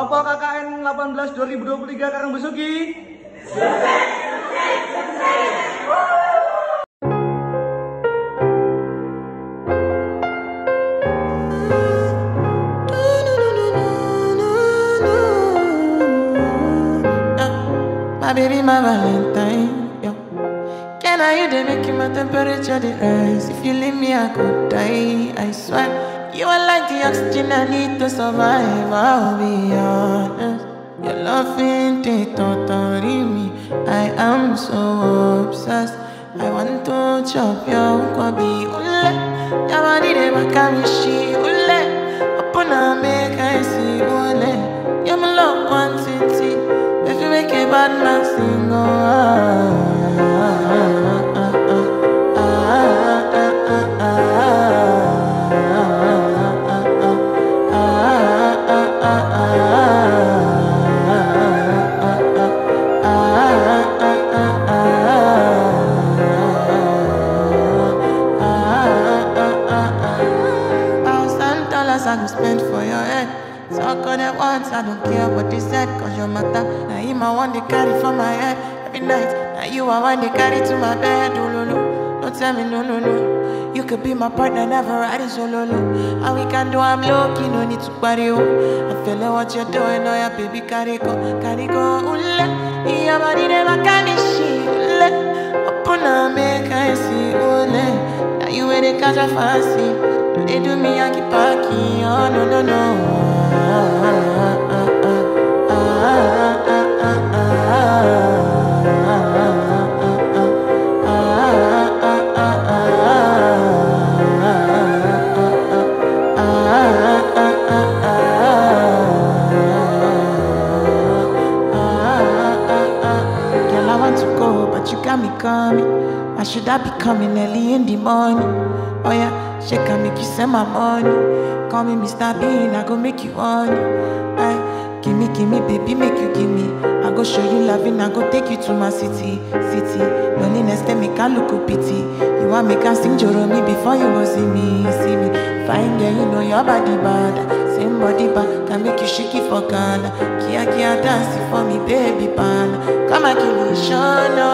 Kelompok KKN 18 2023 Karangbesuki. My baby, my Valentine, yo. Can I you they making my temperature the rise? If you leave me, I could die. I swear, you are like the oxygen I need to survive. I'll be honest, your love ain't it totally me. I am so obsessed. I want to chop your kwabi ule. Your body they wakamishi ule. Upon a make I see ule. You're my love quantity. If you make a bad man sing, $1,000 I can spend for your head. Talk on it once, I don't care what they said, cause your matter. Now you my one they carry for my head every night. Now you are one they carry to my bed. Oh, no, no. Don't tell me no, no, no. You could be my partner, never riding solo, no. And we can do, I'm low-key, no need to party, oh. I feel like what you're doing, oh yeah, baby, carry go, ule. Your body never can be she, ule. Upon a make I see, ule. Now you where they catch a fancy. They do me Yankee Paki, oh no no no. Girl, I want to go, but you got me coming. Why should I be coming early in the morning? Oh yeah. She can make you send my money. Call me Mr. Bean, I go make you honey. Give me, baby, make you give me. I go show you loving, I go take you to my city. Loneliness, they make I look a pity. You want me can sing Joromi before you go see me. Fine girl, you know your body bad. Same body bad, can make you shake it for Ghana. Kia dancing for me, baby pan. Come and give me show, no.